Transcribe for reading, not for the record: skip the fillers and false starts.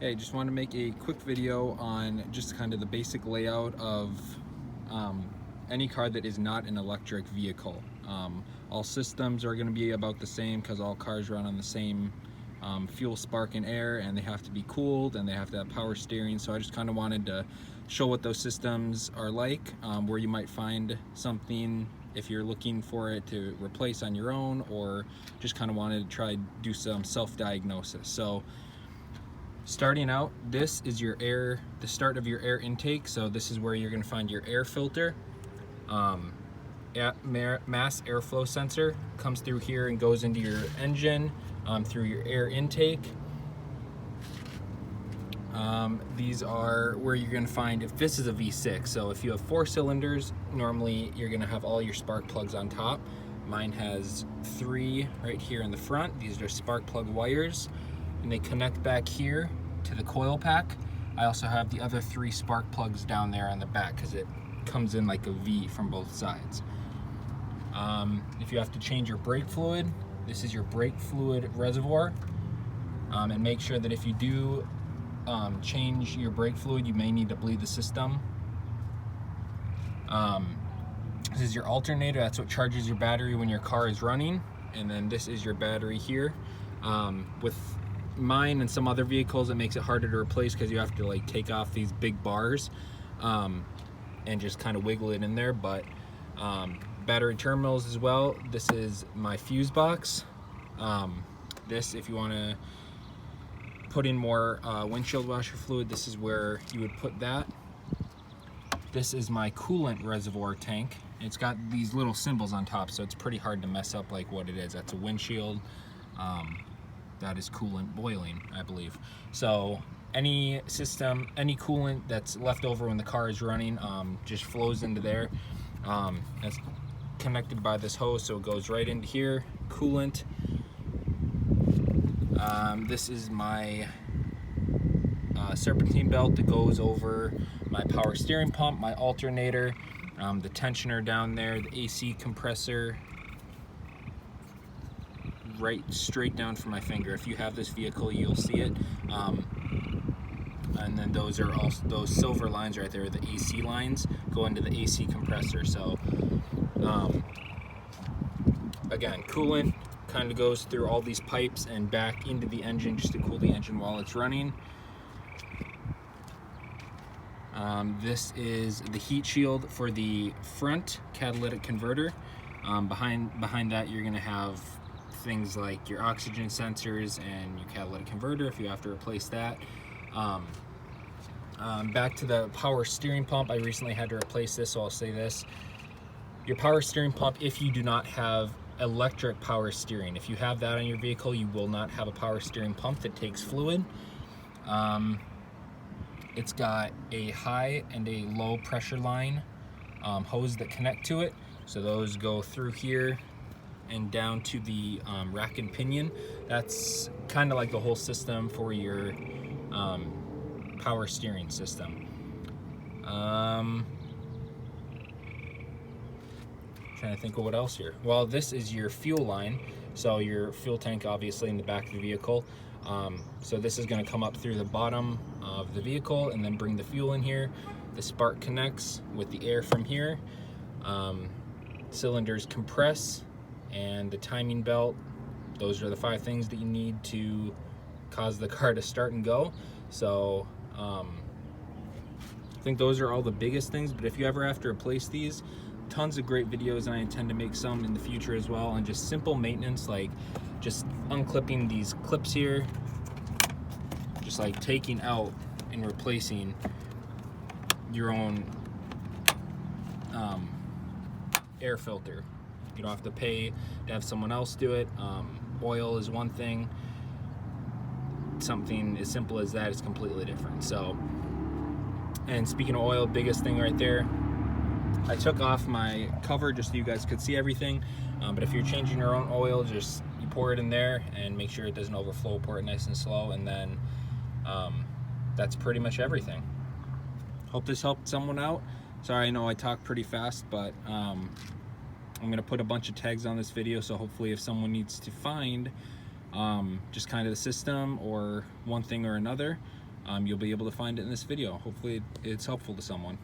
Hey, just want to make a quick video on just kind of the basic layout of any car that is not an electric vehicle. All systems are going to be about the same because all cars run on the same fuel, spark, and air, and they have to be cooled and they have to have power steering. So I just kind of wanted to show what those systems are like, where you might find something if you're looking for it to replace on your own, or just kind of wanted to try do some self-diagnosis. So starting out, this is your air, the start of your air intake. So this is where you're going to find your air filter. Mass airflow sensor comes through here and goes into your engine through your air intake. These are where you're going to find, if this is a V6, so if you have 4 cylinders, normally you're going to have all your spark plugs on top. Mine has 3 right here in the front. These are spark plug wires, and they connect back here to the coil pack. I also have the other 3 spark plugs down there on the back because it comes in like a V from both sides. If you have to change your brake fluid, this is your brake fluid reservoir. And make sure that if you do change your brake fluid, you may need to bleed the system. This is your alternator. That's what charges your battery when your car is running. And then this is your battery here. With mine and some other vehicles, it makes it harder to replace because you have to like take off these big bars and just kind of wiggle it in there. But battery terminals as well. This is my fuse box. This, if you want to put in more windshield washer fluid, this is where you would put that. This is my coolant reservoir tank. It's got these little symbols on top, so it's pretty hard to mess up like what it is. That's a windshield. That is coolant boiling, I believe. So any system, any coolant that's left over when the car is running just flows into there. That's connected by this hose, so it goes right into here. Coolant. This is my serpentine belt that goes over my power steering pump, my alternator, the tensioner down there, the AC compressor, right straight down from my finger. If you have this vehicle, you'll see it. And then those are also, those silver lines right there, the AC lines go into the AC compressor. So again, coolant kind of goes through all these pipes and back into the engine just to cool the engine while it's running. This is the heat shield for the front catalytic converter. Behind that, you're going to have things like your oxygen sensors and your catalytic converter if you have to replace that. Back to the power steering pump, I recently had to replace this, so I'll say this. Your power steering pump, if you do not have electric power steering, if you have that on your vehicle, you will not have a power steering pump that takes fluid. It's got a high and a low pressure line hose that connect to it. So those go through here and down to the rack and pinion. That's kind of like the whole system for your power steering system. Trying to think of what else here. Well, this is your fuel line. So your fuel tank, obviously, in the back of the vehicle. So this is going to come up through the bottom of the vehicle and then bring the fuel in here. The spark connects with the air from here. Cylinders compress, and the timing belt. Those are the 5 things that you need to cause the car to start and go. So I think those are all the biggest things, but if you ever have to replace these, tons of great videos, and I intend to make some in the future as well, and just simple maintenance, like just unclipping these clips here, just like taking out and replacing your own air filter. You don't have to pay to have someone else do it. Oil is one thing. Something as simple as that is completely different. So, and speaking of oil, biggest thing right there, I took off my cover just so you guys could see everything. But if you're changing your own oil, just you pour it in there and make sure it doesn't overflow. Pour it nice and slow, and then that's pretty much everything. Hope this helped someone out. Sorry, I know I talk pretty fast, but I'm gonna put a bunch of tags on this video, so hopefully if someone needs to find just kind of the system or one thing or another, you'll be able to find it in this video. Hopefully it's helpful to someone.